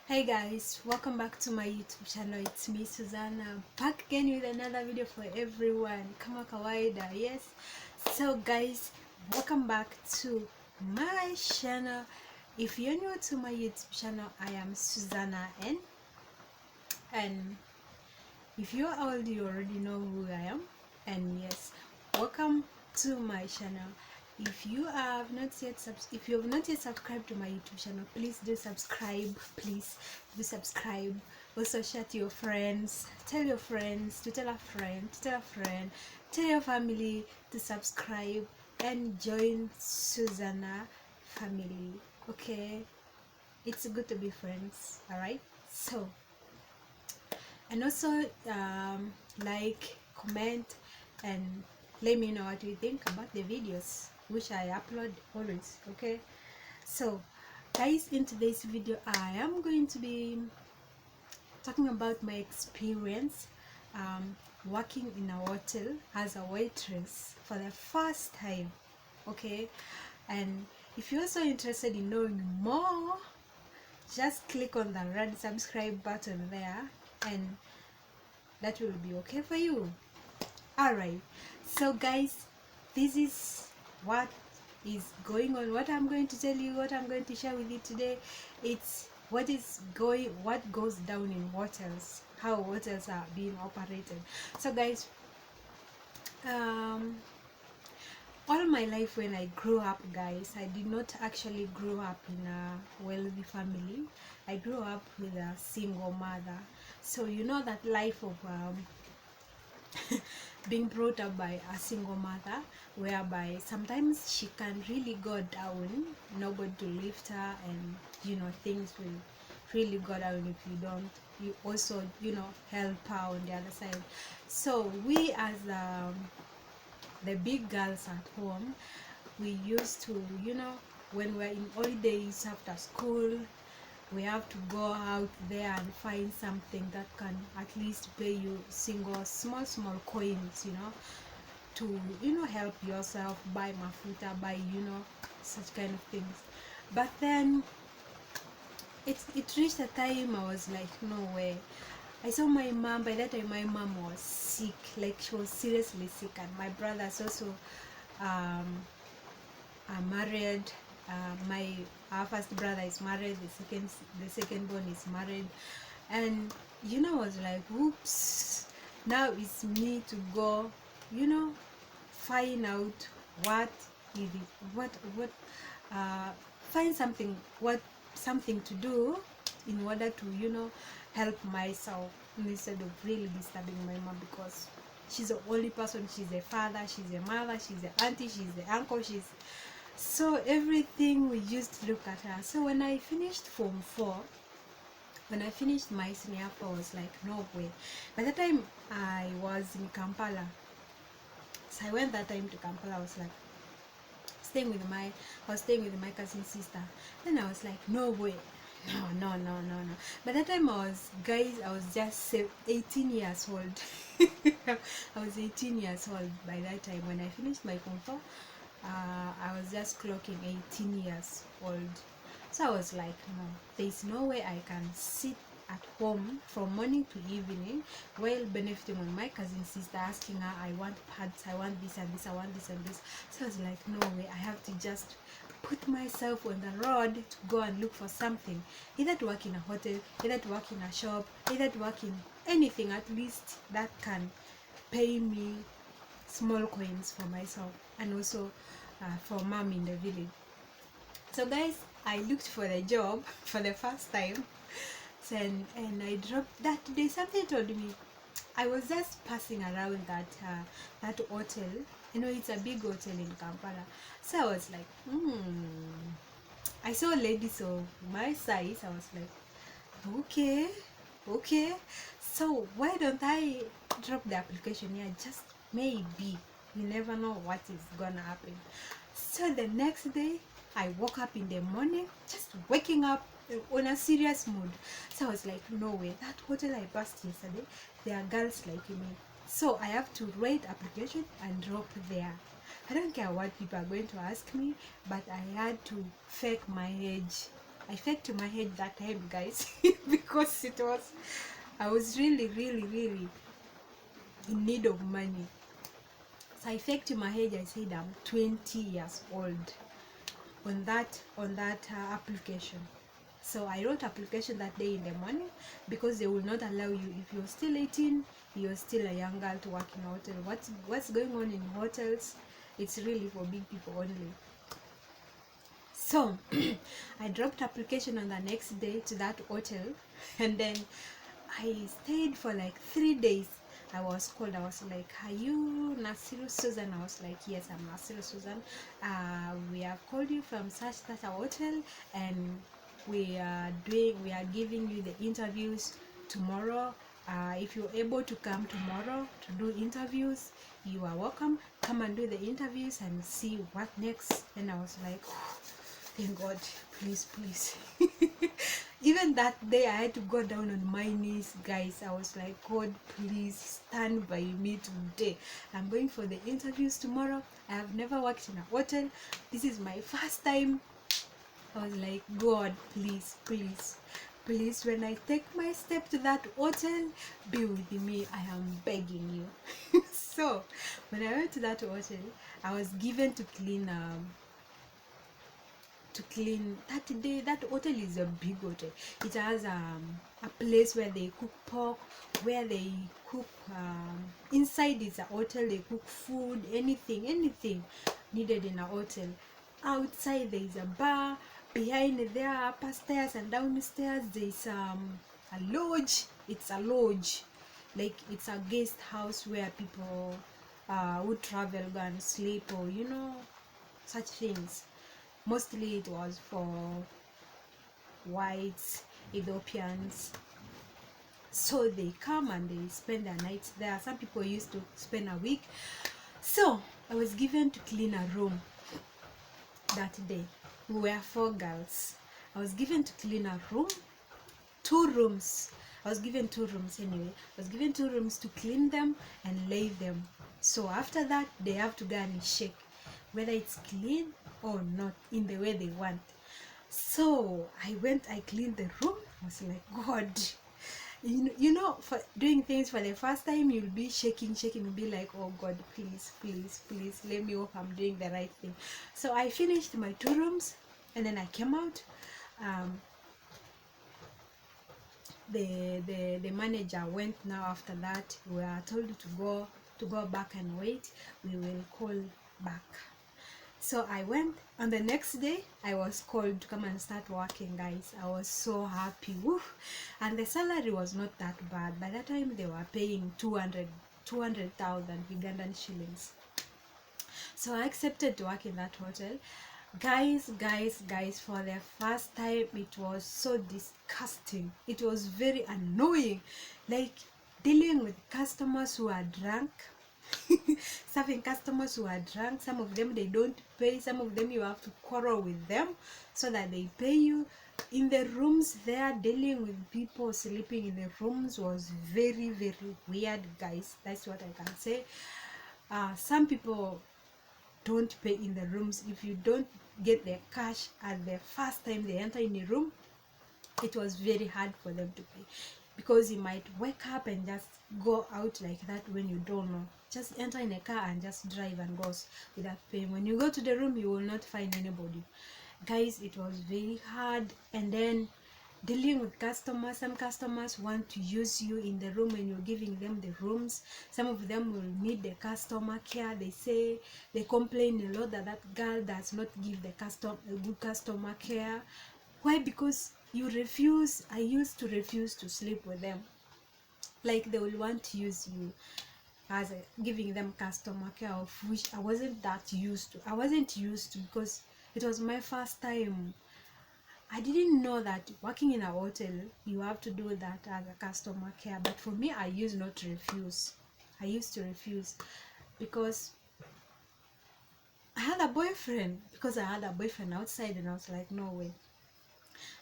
Hey guys, welcome back to my YouTube channel. It's me Suzanna, back again with another video for everyone. Kama kawaida, yes. So guys, welcome back to my channel. If you're new to my YouTube channel, I am Suzanna, and if you're old, you already know who I am. And yes, welcome to my channel. If you have not yet subscribed to my YouTube channel, please do subscribe. Please do subscribe. Also share to your friends. Tell your friends to tell a friend, to tell a friend, tell your family to subscribe and join Suzanna family. Okay, it's good to be friends. All right. So, and also like, comment, and let me know what you think about the videos which I upload always. Okay, so guys, in today's video I am going to be talking about my experience working in a hotel as a waitress for the first time. Okay, and if you're also interested in knowing more, just click on the red subscribe button there, and that will be okay for you. Alright, so guys, this is what is going on, what I'm going to tell you, what I'm going to share with you today. It's what goes down in hotels, how hotels are being operated. So guys, all my life when I grew up, guys, I did not actually grow up in a wealthy family. I grew up with a single mother. So you know that life of being brought up by a single mother, whereby sometimes she can really go down, nobody to lift her, and things will really go down if you don't, you also help her on the other side. So we, as the big girls at home, we used to, when we're in holidays after school, we have to go out there and find something that can at least pay you small coins, to help yourself, buy mafuta, buy such kind of things. But then it reached a time I was like, no way. I saw my mom. By that time my mom was sick, like she was seriously sick, and my brothers also um are married. My Our first brother is married, the second born is married, and I was like, oops, now it's me to go, find out what is it, what find something to do in order to help myself, instead of really disturbing my mom, because she's the only person. She's a father, she's a mother, she's an auntie, she's the uncle, she's so everything. We used to look at her. So when I finished Form 4, when I finished my senior 4, I was like, no way. By the time I was in Kampala, so I went that time to Kampala. I was like I was staying with my cousin sister. Then I was like, no way, no. By that time I was just 18 years old. I was 18 years old by that time when I finished my Form 4. I was just clocking 18 years old. So I was like, no, there's no way I can sit at home from morning to evening while benefiting on my cousin sister, asking her, I want pads, I want this and this, I want this and this. So I was like, no way, I have to just put myself on the road to go and look for something, either to work in a hotel, either to work in a shop, either to work in anything at least that can pay me small coins for myself, and also for mom in the village. So guys, I looked for the job for the first time. So, and I dropped that day. Something told me, I was just passing around that hotel. It's a big hotel in Kampala. So I was like, I saw ladies of my size. I was like, okay. So why don't I drop the application here? Just maybe. You never know what is gonna happen. So the next day, I woke up in the morning, just waking up on a serious mood. So I was like, no way, that hotel I passed yesterday, there are girls like me. So I have to write application and drop there. I don't care what people are going to ask me, but I had to fake my age. I faked my head that time, guys, because I was really, really, really in need of money. So I faked my age. I said I'm 20 years old on that application. So I wrote application that day in the morning, because they will not allow you, if you're still 18, you're still a young girl, to work in a hotel. What's going on in hotels? It's really for big people only. So I dropped application on the next day to that hotel, and then I stayed for like 3 days. I was called. I was like, "Are you Nasiru Susan?" I was like, "Yes, I'm Nasiru Susan. We have called you from such that a hotel, and we are giving you the interviews tomorrow. If you're able to come tomorrow to do interviews, you are welcome. Come and do the interviews and see what next." And I was like, oh, thank God, please, please. Even that day, I had to go down on my knees, guys. I was like, God, please stand by me today. I'm going for the interviews tomorrow. I have never worked in a hotel. This is my first time. I was like, God, please, please, please, when I take my step to that hotel, be with me. I am begging you. So when I went to that hotel, I was given to clean that day. That hotel is a big hotel. It has a place where they cook pork, where they cook inside is a hotel. They cook food, anything needed in a hotel. Outside there is a bar. Behind there, upper stairs and downstairs, there's a lodge. It's a lodge, like it's a guest house where people who travel go and sleep, or such things. Mostly it was for whites, Ethiopians. So they come and they spend their nights there. Some people used to spend a week. So I was given to clean a room that day. We were 4 girls. I was given to clean a room, 2 rooms. I was given 2 rooms anyway. I was given 2 rooms to clean them and lay them. So after that, they have to go and check whether it's clean or not in the way they want. So I cleaned the room. I was like, God, for doing things for the first time, you'll be shaking, you'll be like, oh God, please, please, please, let me hope I'm doing the right thing. So I finished my 2 rooms, and then I came out. The manager went. Now after that, we are told to go back and wait. We will call back. So I went. On the next day, I was called to come and start working, guys. I was so happy. Woo! And the salary was not that bad. By that time, they were paying 200,000 Ugandan shillings. So I accepted to work in that hotel. Guys, for the first time, it was so disgusting. It was very annoying. Like dealing with customers who are drunk. Serving customers who are drunk. Some of them, they don't pay. Some of them, you have to quarrel with them so that they pay you. In the rooms there, dealing with people sleeping in the rooms was very, very weird, guys. That's what I can say. Some people don't pay in the rooms. If you don't get their cash at the first time they enter in a room, it was very hard for them to pay, because you might wake up and just go out like that when you don't know. Just enter in a car and just drive and goes without paying. When you go to the room, you will not find anybody. Guys, it was very hard. And then dealing with customers. Some customers want to use you in the room when you're giving them the rooms. Some of them will need the customer care. They complain a lot that girl does not give the good customer care. Why? Because you refuse. I used to refuse to sleep with them. Like they will want to use you as giving them customer care, of which I wasn't that used to. I wasn't used to, because it was my first time. I didn't know that working in a hotel, you have to do that as a customer care. But for me, I used not to refuse. I used to refuse because I had a boyfriend. Because I had a boyfriend outside, and I was like, no way.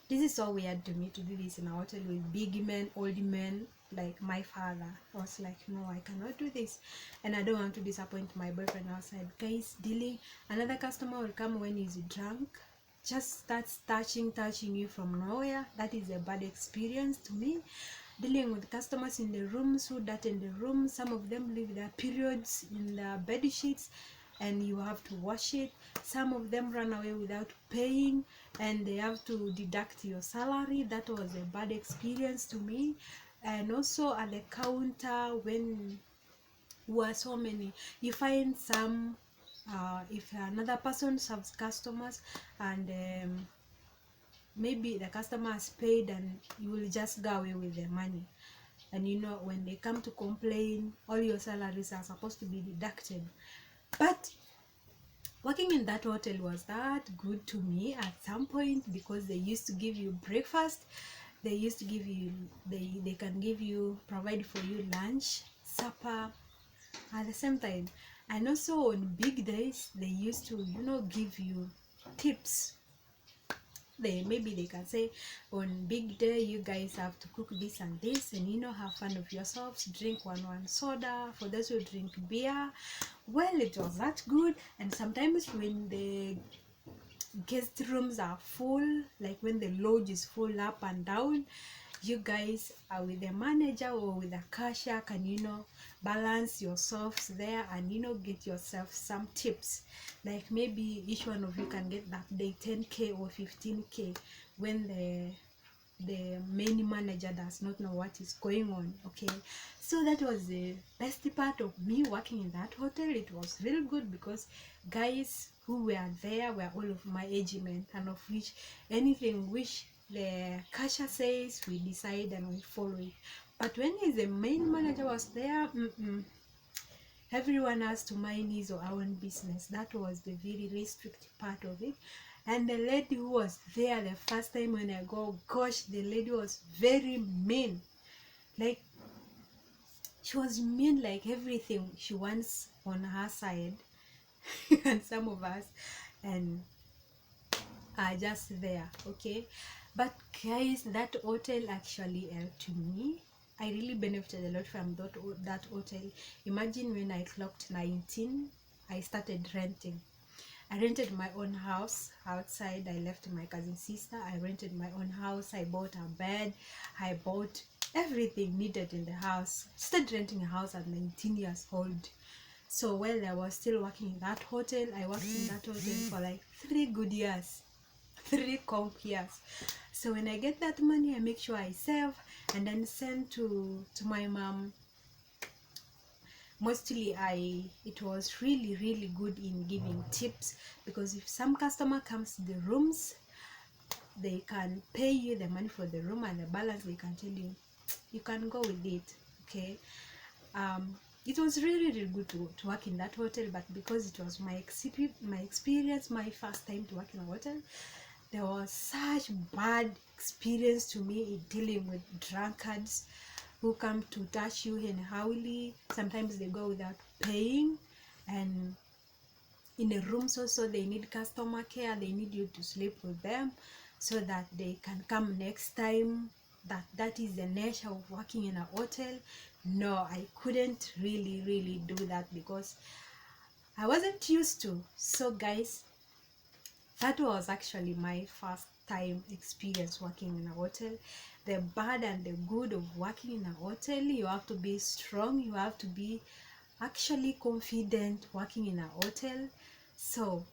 This is so weird to me to do this in a hotel with big men, old men, like my father. I was like, no, I cannot do this. And I don't want to disappoint my boyfriend outside. Guys, another customer will come when he's drunk. just starts touching you from nowhere. That is a bad experience to me. Dealing with customers in the rooms who dirt in the room, some of them leave their periods in the bed sheets and you have to wash it. Some of them run away without paying and they have to deduct your salary. That was a bad experience to me. And also at the counter, when were so many, you find some if another person serves customers and maybe the customer has paid and you will just go away with the money, and you know when they come to complain, all your salaries are supposed to be deducted. But working in that hotel was that good to me at some point, because they used to give you breakfast, they used to give you, they can give you, provide for you lunch, supper at the same time. And also on big days they used to, you know, give you tips. Maybe they can say, on big day you guys have to cook this and this, and you know, have fun of yourselves, drink one soda for those who drink beer. Well, it was that good. And sometimes when the guest rooms are full, like when the lodge is full up and down, you guys are with the manager or with the cashier can, you know, balance yourselves there and, you know, get yourself some tips. Like maybe each one of you can get that day 10k or 15k when the main manager does not know what is going on. Okay, so that was the best part of me working in that hotel. It was really good because guys who were there were all of my age mate, and of which anything which the cashier says we decide and we follow it. But when the main manager was there, everyone has to mind his or our own business. That was the very restricted part of it. And the lady who was there the first time when I go, gosh, the lady was very mean. Like, she was mean, like everything she wants on her side. And some of us and are just there. Okay, but guys, that hotel actually helped me. I really benefited a lot from that hotel. Imagine when I clocked 19, I started renting. I rented my own house outside. I left my cousin sister. I rented my own house. I bought a bed. I bought everything needed in the house. Started renting a house at 19 years old. So while I was still working in that hotel, I worked in that hotel for like 3 good years. 3 comp years. So when I get that money, I make sure I save and then send to my mom. Mostly it was really good in giving tips, because if some customer comes to the rooms, they can pay you the money for the room and the balance they can tell you you can go with it. Okay, it was really good to work in that hotel. But because it was my experience, my first time to work in a hotel, there was such bad experience to me in dealing with drunkards who come to touch you unholy. Sometimes they go without paying, and in the rooms also they need customer care. They need you to sleep with them so that they can come next time. That is the nature of working in a hotel. No, I couldn't really do that because I wasn't used to. So guys, that was actually my first time experience working in a hotel. The bad and the good of working in a hotel: you have to be strong, you have to be actually confident working in a hotel. So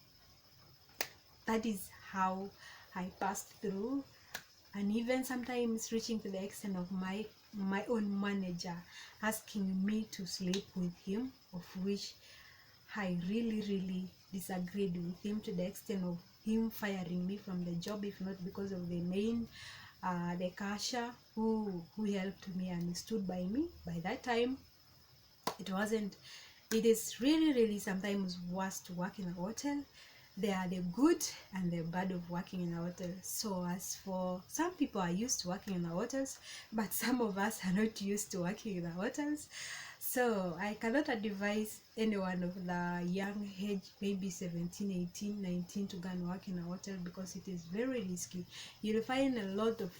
that is how I passed through, and even sometimes reaching to the extent of my own manager asking me to sleep with him, of which I really disagreed with him, to the extent of him firing me from the job, if not because of the main the cashier who helped me and stood by me. By that time, it is really sometimes worse to work in a hotel. There are the good and the bad of working in a hotel. So as for some people are used to working in the hotels, but some of us are not used to working in the hotels. So I cannot advise anyone of the young age, maybe 17, 18, 19, to go and work in a hotel, because it is very risky. You'll find a lot of